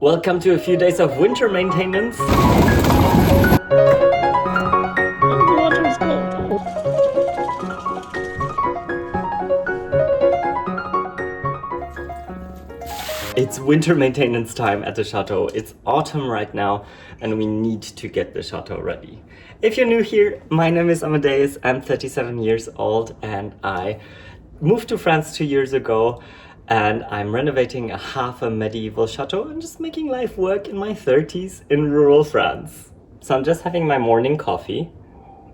Welcome to a few days of winter maintenance. The water is cold. It's winter maintenance time at the Chateau. It's autumn right now and we need to get the Chateau ready. If you're new here, my name is Amadeus. I'm 37 years old and I moved to France 2 years ago. And I'm renovating a half a medieval chateau and just making life work in my 30s in rural France. So I'm just having my morning coffee.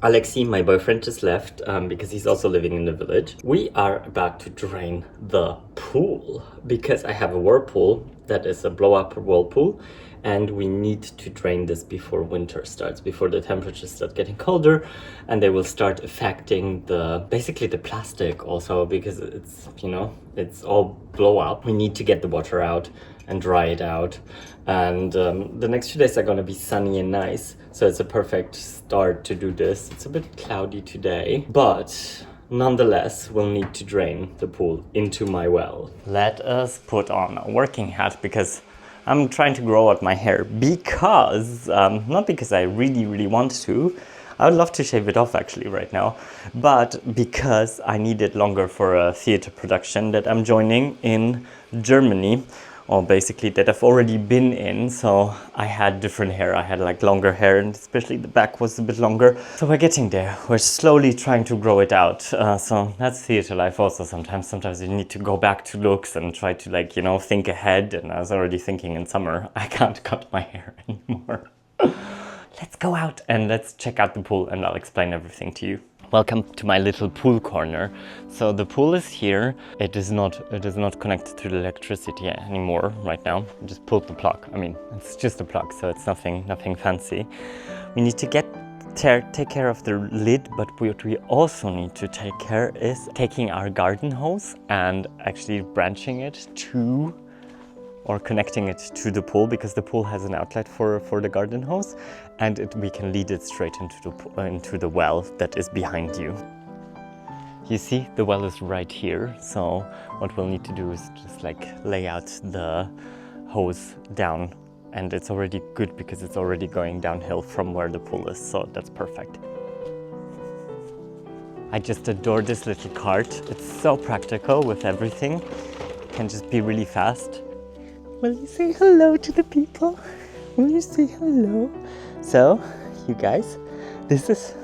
Alexis, my boyfriend, just left because he's also living in the village. We are about to drain the pool because I have a whirlpool that is a blow-up whirlpool. And we need to drain this before winter starts, before the temperatures start getting colder, and they will start affecting basically the plastic also, because it's all blow up. We need to get the water out and dry it out. And the next few days are gonna be sunny and nice, so it's a perfect start to do this. It's a bit cloudy today, but nonetheless, we'll need to drain the pool into my well. Let us put on a working hat because I'm trying to grow out my hair because, not because I really want to, I would love to shave it off actually right now, but because I need it longer for a theater production that I'm joining in Germany, or basically that I've already been in. So I had different hair, I had like longer hair and especially the back was a bit longer. So we're getting there, we're slowly trying to grow it out. So that's theater life also sometimes. Sometimes you need to go back to looks and try to think ahead. And I was already thinking in summer, I can't cut my hair anymore. Let's go out and let's check out the pool and I'll explain everything to you. Welcome to my little pool corner. So the pool is here. It is not connected to the electricity anymore right now. I just pulled the plug. I mean, it's just a plug, so it's nothing fancy. We need to take care of the lid, but what we also need to take care is taking our garden hose and actually branching it to or connecting it to the pool, because the pool has an outlet for the garden hose, and we can lead it straight into the well that is behind you. You see, the well is right here, so what we'll need to do is just lay out the hose down, and it's already good because it's already going downhill from where the pool is, so that's perfect. I just adore this little cart. It's so practical with everything. It can just be really fast. Will you say hello to the people? Will you say hello? So, you guys, this is,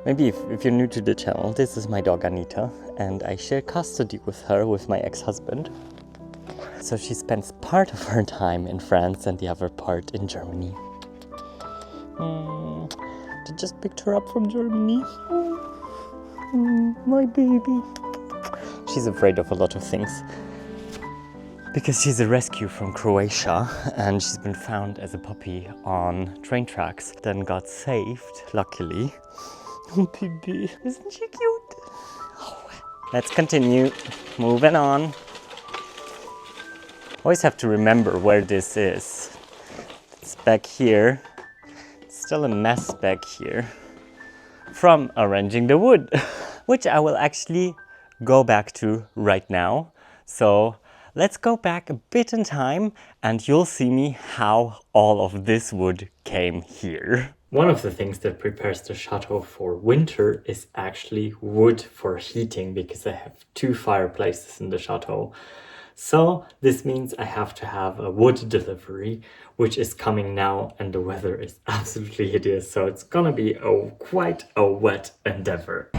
maybe if you're new to the channel, this is my dog Anita, and I share custody with her, with my ex-husband. So she spends part of her time in France and the other part in Germany. I just picked her up from Germany. My baby. She's afraid of a lot of things, because she's a rescue from Croatia and she's been found as a puppy on train tracks, then got saved, luckily. Oh, baby, isn't she cute? Oh. Let's continue, moving on. Always have to remember where this is. It's back here. It's still a mess back here from arranging the wood, which I will actually go back to right now. So let's go back a bit in time and you'll see me how all of this wood came here. One of the things that prepares the chateau for winter is actually wood for heating, because I have 2 fireplaces in the chateau. So this means I have to have a wood delivery, which is coming now, and the weather is absolutely hideous. So it's gonna be quite a wet endeavor.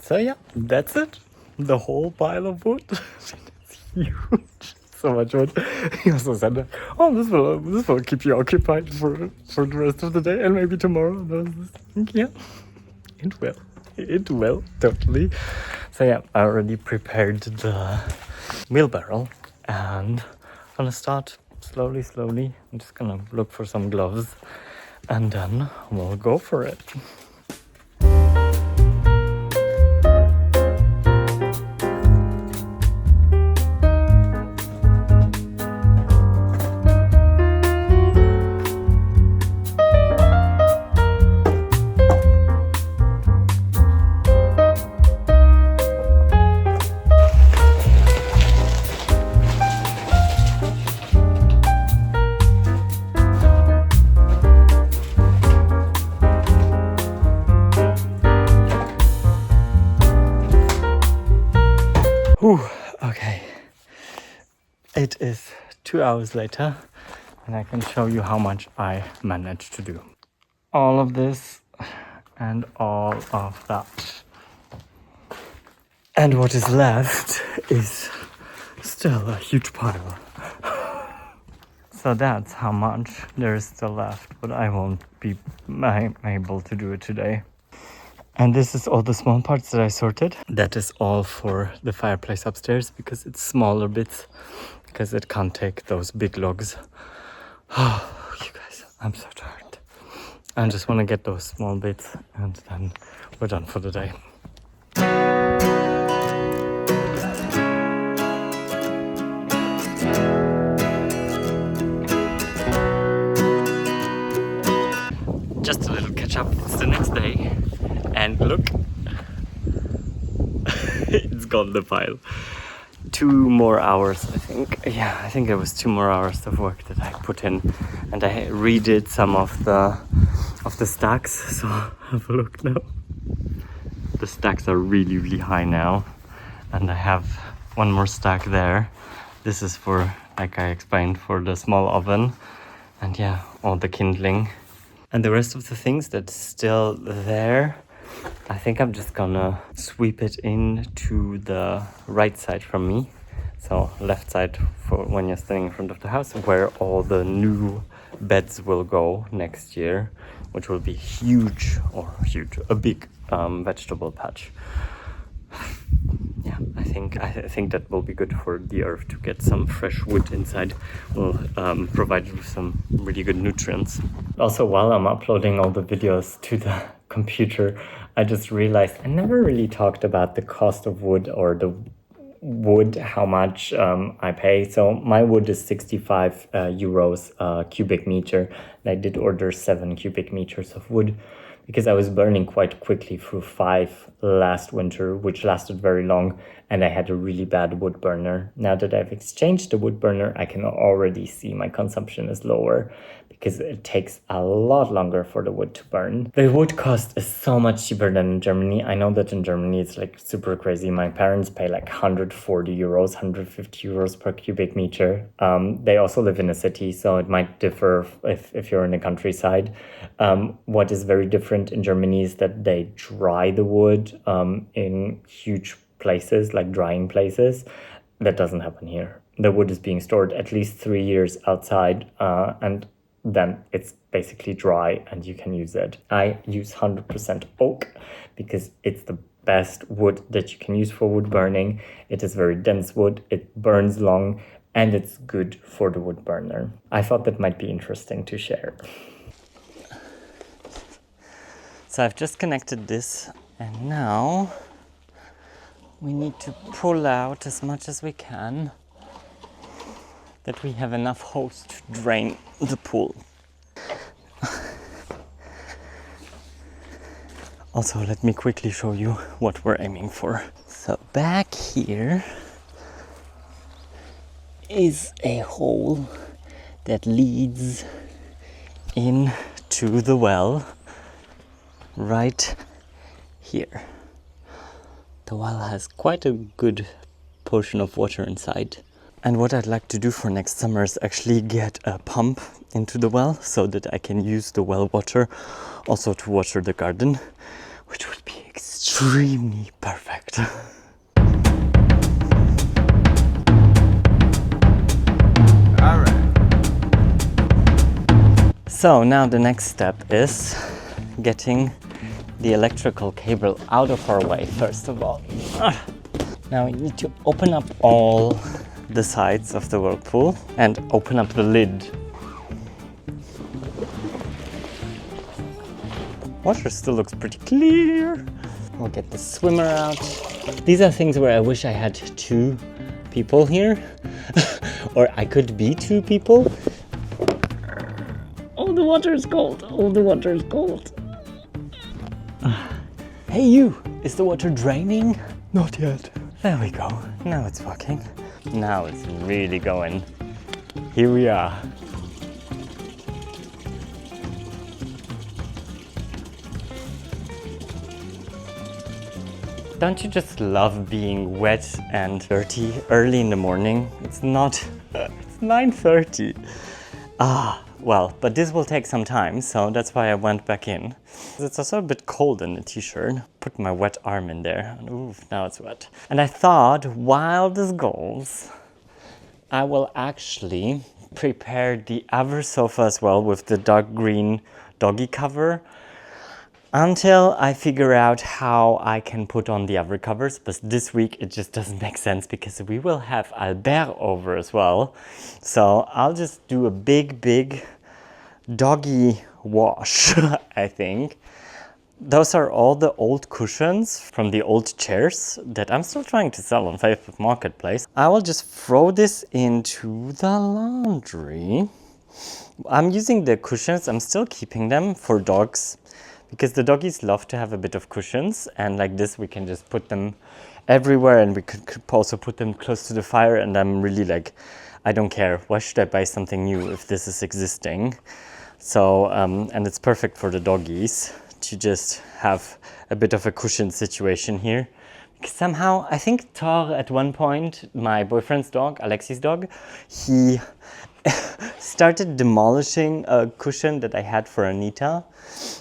So yeah, that's it. The whole pile of wood. It's huge. So much wood. He also said that, oh, this will keep you occupied for the rest of the day and maybe tomorrow. Yeah, it will, totally. So yeah, I already prepared the wheelbarrow and I'm gonna start slowly. I'm just gonna look for some gloves and then we'll go for it. Okay, it is 2 hours later and I can show you how much I managed to do. All of this and all of that. And what is left is still a huge pile. So that's how much there is still left, but I won't be able to do it today. And this is all the small parts that I sorted. That is all for the fireplace upstairs because it's smaller bits, because it can't take those big logs. Oh, you guys, I'm so tired. I just want to get those small bits and then we're done for the day. Just a little catch up. It's the next day and look, it's gone, the pile. 2 more hours, I think. Yeah, I think it was 2 more hours of work that I put in, and I redid some of the stacks. So have a look now. The stacks are really, really high now, and I have one more stack there. This is for, like I explained, for the small oven, and yeah, all the kindling. And the rest of the things that's still there, I think I'm just gonna sweep it in to the right side from me. So left side for when you're standing in front of the house, where all the new beds will go next year, which will be a big vegetable patch. Yeah, I think that will be good for the earth to get some fresh wood inside. Will provide you with some really good nutrients. Also, while I'm uploading all the videos to the computer, I just realized I never really talked about the cost of wood or the wood, how much I pay. So my wood is 65 euros cubic meter. And I did order 7 cubic meters of wood, because I was burning quite quickly through 5 last winter, which lasted very long, and I had a really bad wood burner. Now that I've exchanged the wood burner, I can already see my consumption is lower, because it takes a lot longer for the wood to burn. The wood cost is so much cheaper than in Germany. I know that in Germany it's like super crazy. My parents pay like 140 euros, 150 euros per cubic meter. They also live in a city, so it might differ if you're in the countryside. What is very different in Germany is that they dry the wood in huge places, like drying places. That doesn't happen here. The wood is being stored at least 3 years outside, and then it's basically dry and you can use it. I use 100% oak because it's the best wood that you can use for wood burning. It is very dense wood, it burns long, and it's good for the wood burner. I thought that might be interesting to share. So I've just connected this, and now we need to pull out as much as we can, that we have enough hose to drain the pool. Also, let me quickly show you what we're aiming for. So back here is a hole that leads into the well right here. The well has quite a good portion of water inside. And what I'd like to do for next summer is actually get a pump into the well so that I can use the well water also to water the garden, which would be extremely perfect. All right. So now the next step is getting the electrical cable out of our way, first of all. Now we need to open up all the sides of the whirlpool and open up the lid. Water still looks pretty clear. We'll get the swimmer out. These are things where I wish I had 2 people here, or I could be 2 people. Oh, the water is cold. Oh, the water is cold. Hey you, is the water draining? Not yet. There we go. Now it's working. Now it's really going. Here we are. Don't you just love being wet and dirty early in the morning? It's not, it's 9:30. Well, but this will take some time, so that's why I went back in. It's also a bit cold in the t-shirt. Put my wet arm in there, and ooh, now it's wet. And I thought, wildest goals, I will actually prepare the other sofa as well with the dark green doggy cover until I figure out how I can put on the other covers. But this week it just doesn't make sense because we will have Albert over as well. So I'll just do a big doggy wash, I think. Those are all the old cushions from the old chairs that I'm still trying to sell on Facebook Marketplace. I will just throw this into the laundry. I'm using the cushions, I'm still keeping them for dogs because the doggies love to have a bit of cushions, and like this we can just put them everywhere, and we could also put them close to the fire, and I'm really like, I don't care, why should I buy something new if this is existing? So, and it's perfect for the doggies to just have a bit of a cushion situation here. Because somehow, I think Thor at one point, my boyfriend's dog, Alexi's dog, he started demolishing a cushion that I had for Anita.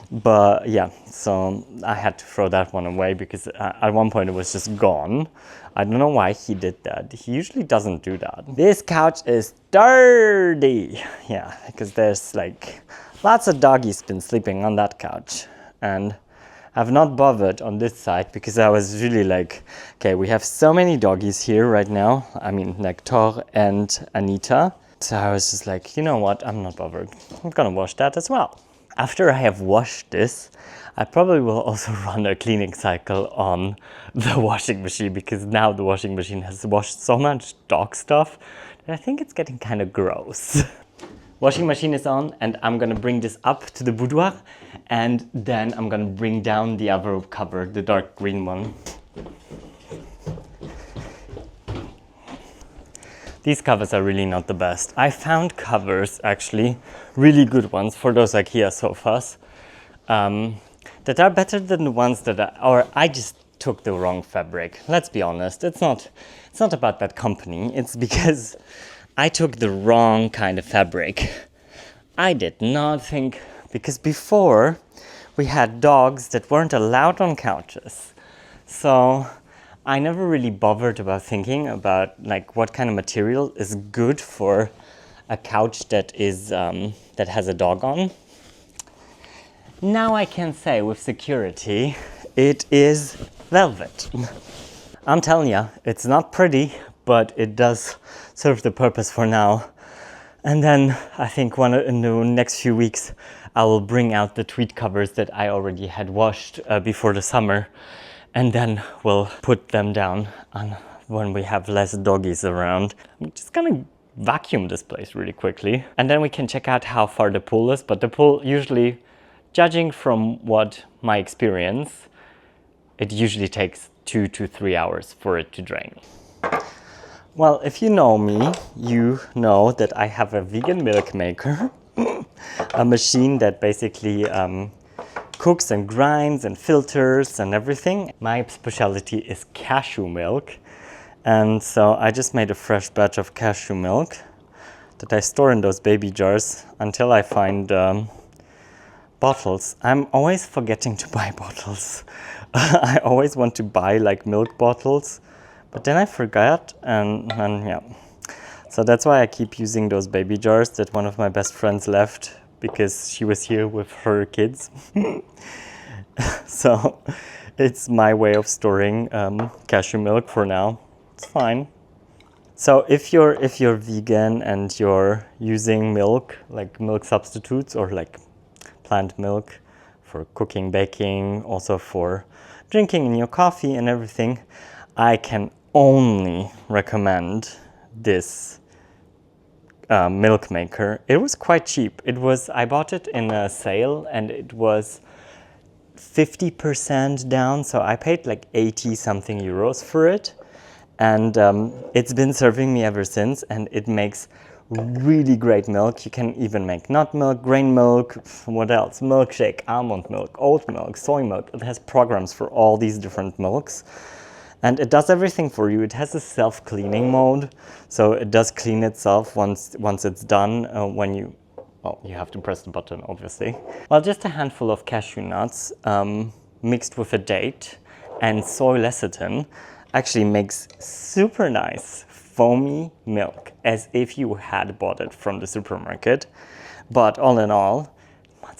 But yeah, so I had to throw that one away because at one point it was just gone. I don't know why he did that. He usually doesn't do that. This couch is dirty. Yeah, because there's like lots of doggies been sleeping on that couch. And I've not bothered on this side because I was really like, okay, we have so many doggies here right now. I mean, like Thor and Anita. So I was just like, you know what, I'm not bothered. I'm gonna wash that as well. After I have washed this, I probably will also run a cleaning cycle on the washing machine because now the washing machine has washed so much dog stuff that I think it's getting kind of gross. Washing machine is on, and I'm gonna bring this up to the boudoir, and then I'm gonna bring down the other cover, the dark green one. These covers are really not the best. I found covers, actually, really good ones for those IKEA sofas that are better than the ones that I just took the wrong fabric. Let's be honest, it's not about that company. It's because I took the wrong kind of fabric. I did not think, because before we had dogs that weren't allowed on couches. So I never really bothered about thinking about like what kind of material is good for a couch that is that has a dog on. Now I can say with security, it is velvet. I'm telling you, it's not pretty, but it does serve the purpose for now. And then I think in the next few weeks, I will bring out the tweed covers that I already had washed before the summer. And then we'll put them down on when we have less doggies around. I'm just gonna vacuum this place really quickly. And then we can check out how far the pool is. But the pool usually, judging from what my experience, it usually takes 2 to 3 hours for it to drain. Well, if you know me, you know that I have a vegan milk maker. A machine that basically cooks and grinds and filters and everything. My specialty is cashew milk. And so I just made a fresh batch of cashew milk that I store in those baby jars until I find bottles. I'm always forgetting to buy bottles. I always want to buy like milk bottles, but then I forgot, and yeah. So that's why I keep using those baby jars that one of my best friends left because she was here with her kids. So it's my way of storing cashew milk for now. It's fine. So if you're vegan and you're using milk, like milk substitutes or like plant milk for cooking, baking, also for drinking in your coffee and everything, I can only recommend this milk maker. It was quite cheap. I bought it in a sale and it was 50% down, so I paid like 80 something euros for it, and it's been serving me ever since, and it makes really great milk. You can even make nut milk, grain milk, what else? Milkshake, almond milk, oat milk, soy milk. It has programs for all these different milks. And it does everything for you. It has a self-cleaning mode. So it does clean itself once it's done when you... Well, you have to press the button, obviously. Well, just a handful of cashew nuts mixed with a date and soy lecithin actually makes super nice foamy milk, as if you had bought it from the supermarket. But all in all,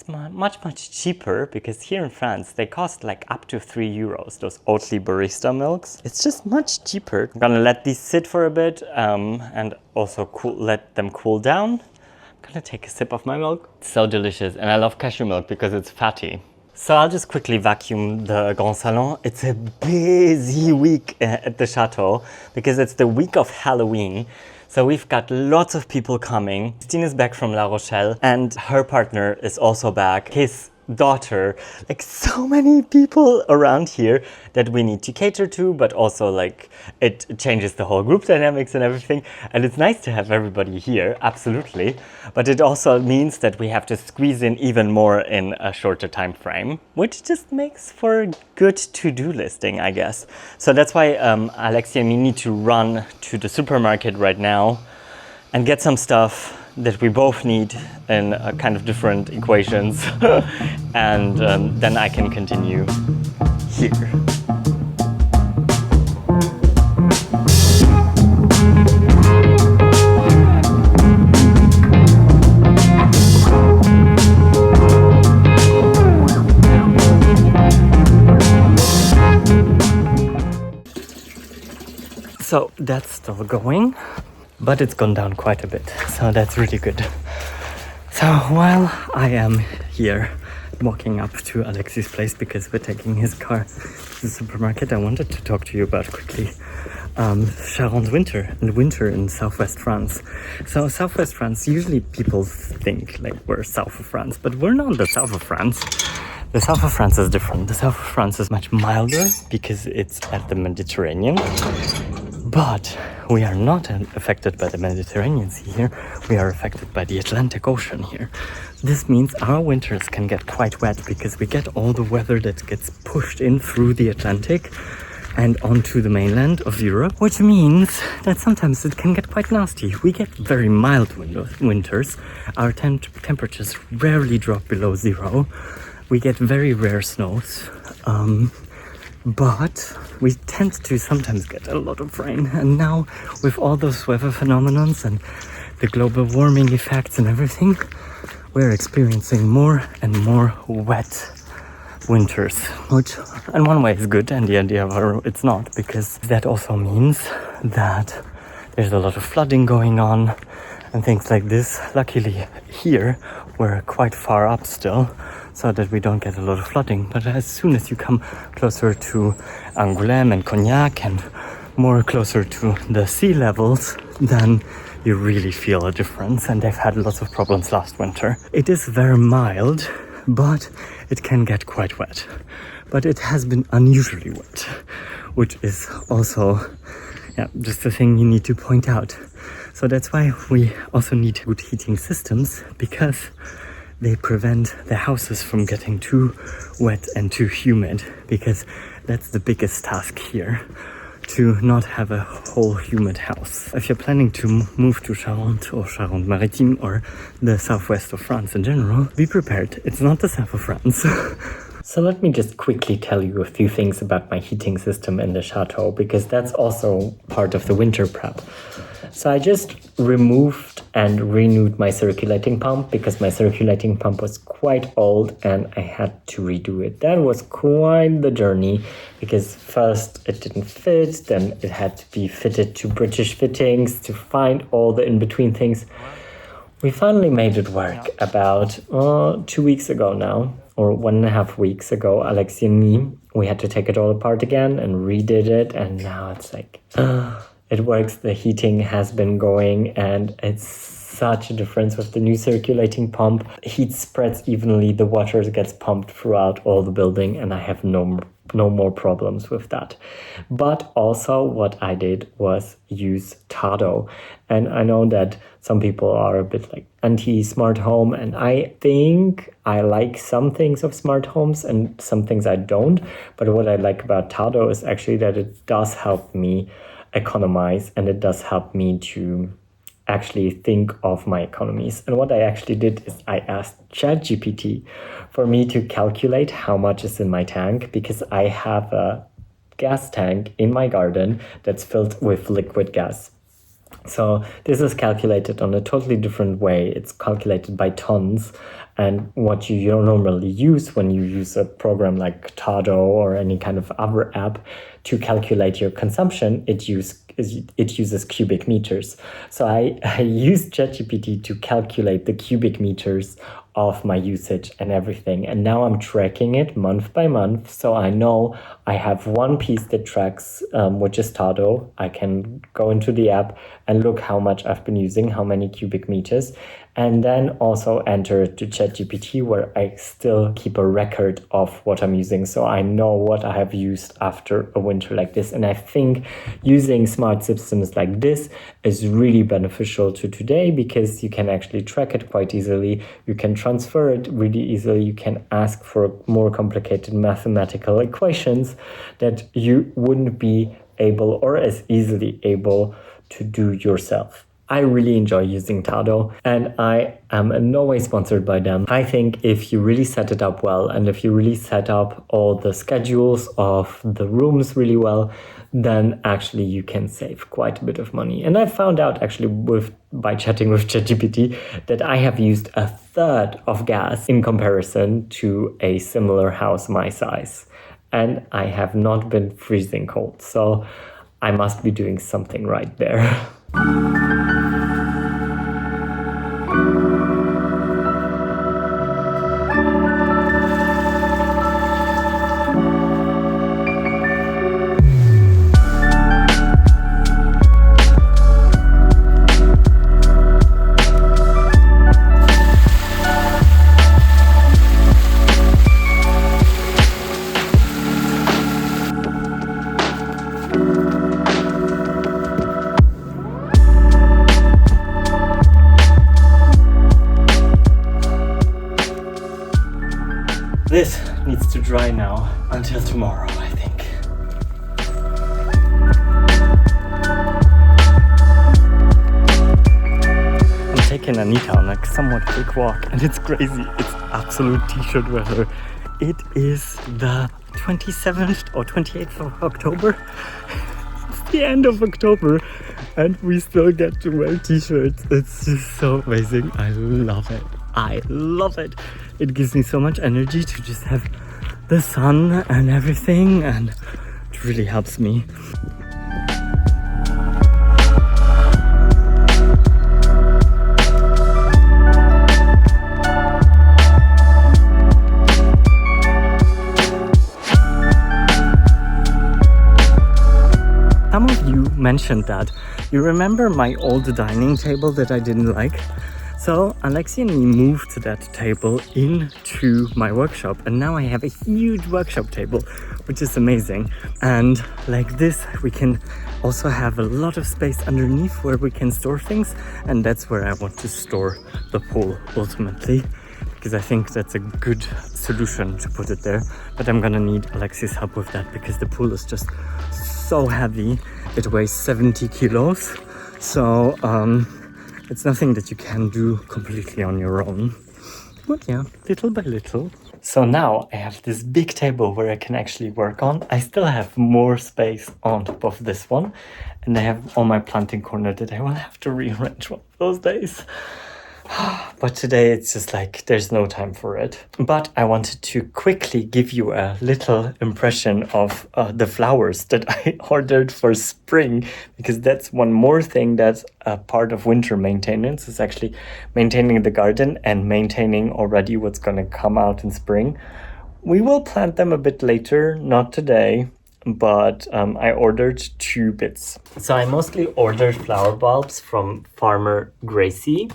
much cheaper, because here in France they cost like up to €3, those Oatly barista milks. It's just much cheaper. I'm gonna let these sit for a bit and also let them cool down. I'm gonna take a sip of my milk. It's so delicious, and I love cashew milk because it's fatty. So I'll just quickly vacuum the Grand Salon. It's a busy week at the Chateau because it's the week of Halloween. So we've got lots of people coming. Christine is back from La Rochelle and her partner is also back. His daughter, like so many people around here that we need to cater to, but also like it changes the whole group dynamics and everything. And it's nice to have everybody here, absolutely. But it also means that we have to squeeze in even more in a shorter time frame, which just makes for a good to-do listing, I guess. So that's why Alexia and me need to run to the supermarket right now and get some stuff that we both need in kind of different equations. And then I can continue here. So that's still going, but it's gone down quite a bit, so that's really good. So while I am here walking up to Alexi's place because we're taking his car to the supermarket, I wanted to talk to you about quickly Charente winter and winter in southwest France. So southwest France, usually people think like we're south of France, but we're not the south of France. The south of France is different. The south of France is much milder because it's at the Mediterranean. But we are not affected by the Mediterranean Sea here. We are affected by the Atlantic Ocean here. This means our winters can get quite wet because we get all the weather that gets pushed in through the Atlantic and onto the mainland of Europe, which means that sometimes it can get quite nasty. We get very mild winters. Our temperatures rarely drop below zero. We get very rare snows. But we tend to sometimes get a lot of rain. And now with all those weather phenomenons and the global warming effects and everything, we're experiencing more and more wet winters, which in one way is good, and the idea of it's not, because that also means that there's a lot of flooding going on and things like this. Luckily here we're quite far up still, so that we don't get a lot of flooding. But as soon as you come closer to Angoulême and Cognac and more closer to the sea levels, then you really feel a difference, and they've had lots of problems last winter. It is very mild, but it can get quite wet. But it has been unusually wet, which is also just a thing you need to point out. So that's why we also need good heating systems, because they prevent the houses from getting too wet and too humid, because that's the biggest task here, to not have a whole humid house. If you're planning to move to Charente or Charente-Maritime or the southwest of France in general, be prepared. It's not the south of France. So let me just quickly tell you a few things about my heating system in the Chateau, because that's also part of the winter prep. So I just removed and renewed my circulating pump because my circulating pump was quite old and I had to redo it. That was quite the journey, because first it didn't fit, then it had to be fitted to British fittings to find all the in-between things. We finally made it work about 2 weeks ago now, or 1.5 weeks ago. Alexi and me, we had to take it all apart again and redid it, and now it's like... It works, the heating has been going, and it's such a difference with the new circulating pump. Heat spreads evenly, the water gets pumped throughout all the building, and I have no no more problems with that. But also what I did was use Chateau. And I know that some people are a bit like anti-smart home, and I think I like some things of smart homes and some things I don't. But what I like about Chateau is actually that it does help me economize, and it does help me to actually think of my economies. And what I actually did is I asked ChatGPT for me to calculate how much is in my tank, because I have a gas tank in my garden that's filled with liquid gas. So this is calculated on a totally different way. It's calculated by tons. And what you don't normally use when you use a program like Chateau or any kind of other app to calculate your consumption, it uses cubic meters. So I used ChatGPT to calculate the cubic meters of my usage and everything. And now I'm tracking it month by month. So I know I have one piece that tracks, which is Chateau. I can go into the app and look how much I've been using, how many cubic meters, and then also enter it to ChatGPT, where I still keep a record of what I'm using. So I know what I have used after a winter like this. And I think using smart systems like this is really beneficial to today, because you can actually track it quite easily. You can transfer it really easily. You can ask for more complicated mathematical equations that you wouldn't be able or as easily able to do yourself. I really enjoy using Chateau, and I am in no way sponsored by them. I think if you really set it up well, and if you really set up all the schedules of the rooms really well, then actually you can save quite a bit of money. And I found out actually by chatting with ChatGPT that I have used a third of gas in comparison to a similar house my size. And I have not been freezing cold. So I must be doing something right there. This needs to dry now until tomorrow, I think. I'm taking Anita on a somewhat quick walk, and it's crazy. It's absolute t-shirt weather. It is the 27th or 28th of October. It's the end of October, and we still get to wear t-shirts. It's just so amazing. I love it. I love it. It gives me so much energy to just have the sun and everything, and it really helps me. Some of you mentioned that. You remember my old dining table that I didn't like? So Alexi and me moved to that table into my workshop, and now I have a huge workshop table, which is amazing. And like this, we can also have a lot of space underneath where we can store things, and that's where I want to store the pool ultimately, because I think that's a good solution to put it there. But I'm gonna need Alexi's help with that, because the pool is just so heavy. It weighs 70 kilos. So it's nothing that you can do completely on your own. But yeah, little by little. So now I have this big table where I can actually work on. I still have more space on top of this one. And I have all my planting corner that I will have to rearrange one of those days. But today it's just like there's no time for it. But I wanted to quickly give you a little impression of the flowers that I ordered for spring, because that's one more thing that's a part of winter maintenance, is actually maintaining the garden and maintaining already what's going to come out in spring. We will plant them a bit later, not today, but I ordered 2 bits. So I mostly ordered flower bulbs from Farmer Gracie.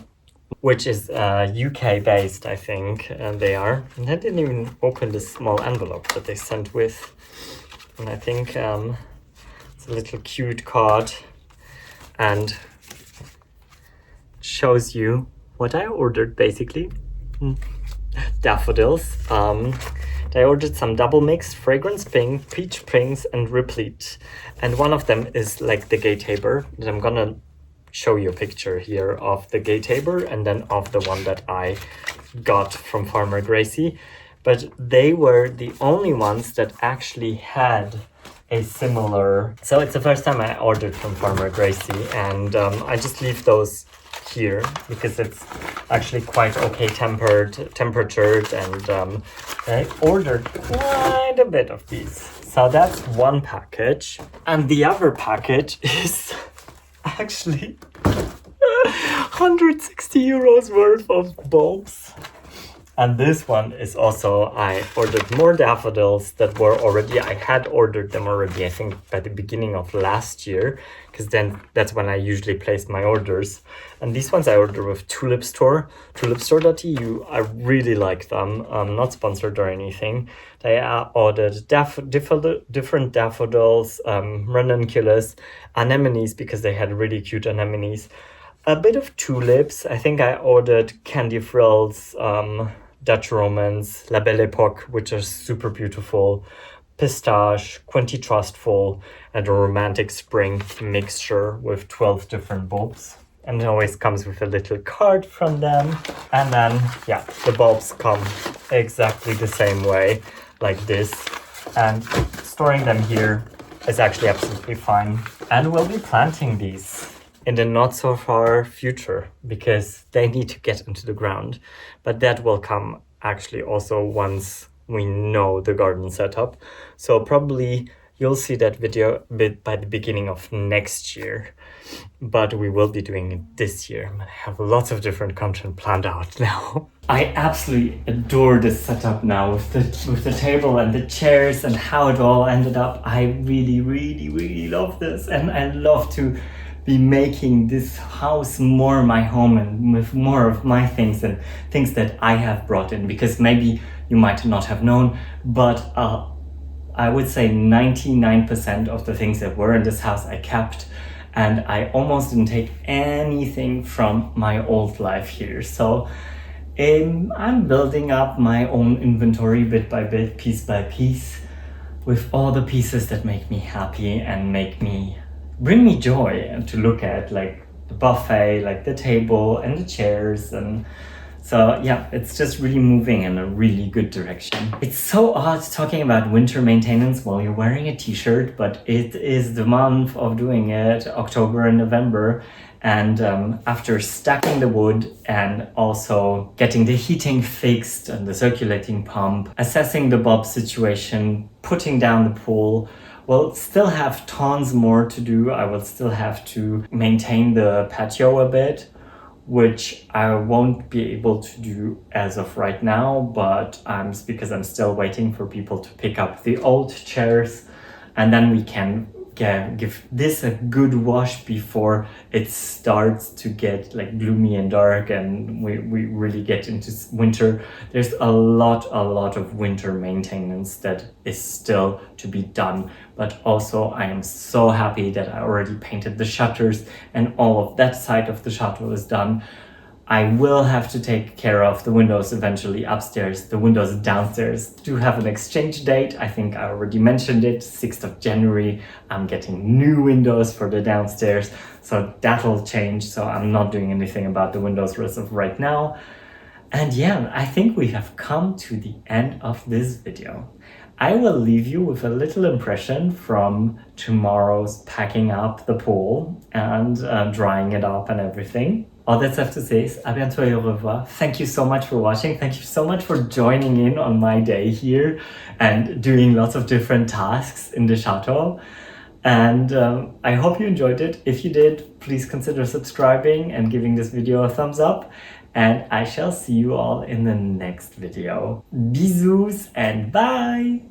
which is UK based, I think, and they are. And I didn't even open this small envelope that they sent with. And I think it's a little cute card and shows you what I ordered basically. Daffodils. I ordered some double mixed fragrance pink, peach pinks, and replete. And one of them is like the gay tabor. And I'm gonna show you a picture here of the gay tabor and then of the one that I got from Farmer Gracie. But they were the only ones that actually had a similar. So it's the first time I ordered from Farmer Gracie, and I just leave those here because it's actually quite okay temperatured, and I ordered quite a bit of these. So that's one package, and the other package is actually 160 euros worth of bulbs. And this one is also, I ordered more daffodils that were already, I had ordered them already, I think by the beginning of last year, because then that's when I usually place my orders. And these ones I ordered with Tulip Store, tulipstore.eu. I really like them, not sponsored or anything. They ordered different daffodils, ranunculus, anemones, because they had really cute anemones. A bit of tulips. I think I ordered candy frills, Dutch Romans, La Belle Epoque, which are super beautiful, pistache, Quinty Trustful, and a romantic spring mixture with 12 different bulbs. And it always comes with a little card from them. And then, yeah, the bulbs come exactly the same way, like this. And storing them here is actually absolutely fine. And we'll be planting these in the not so far future because they need to get into the ground. But that will come actually also once we know the garden setup. So probably you'll see that video by the beginning of next year. But we will be doing it this year. I have lots of different content planned out now. I absolutely adore this setup now with the table and the chairs and how it all ended up. I really, really, really love this, and I love to be making this house more my home and with more of my things and things that I have brought in, because maybe you might not have known, but I would say 99% of the things that were in this house I kept, and I almost didn't take anything from my old life here. So I'm building up my own inventory bit by bit, piece by piece, with all the pieces that make me happy and bring me joy and to look at, like the buffet, like the table and the chairs. And so yeah, it's just really moving in a really good direction. It's so odd talking about winter maintenance while you're wearing a t-shirt, but it is the month of doing it, October and November. And after stacking the wood and also getting the heating fixed and the circulating pump, assessing the bulb situation, putting down the pool, we'll still have tons more to do. I will still have to maintain the patio a bit, which I won't be able to do as of right now, but because I'm still waiting for people to pick up the old chairs, and then we can give this a good wash before it starts to get like gloomy and dark and we really get into winter. There's a lot of winter maintenance that is still to be done, but also I am so happy that I already painted the shutters and all of that side of the chateau is done. I will have to take care of the windows eventually upstairs. The windows downstairs do have an exchange date. I think I already mentioned it, 6th of January. I'm getting new windows for the downstairs, so that'll change. So I'm not doing anything about the windows as of right now. And yeah, I think we have come to the end of this video. I will leave you with a little impression from tomorrow's packing up the pool and drying it up and everything. All that's left to say is à bientôt et au revoir. Thank you so much for watching. Thank you so much for joining in on my day here and doing lots of different tasks in the chateau. And I hope you enjoyed it. If you did, please consider subscribing and giving this video a thumbs up. And I shall see you all in the next video. Bisous and bye!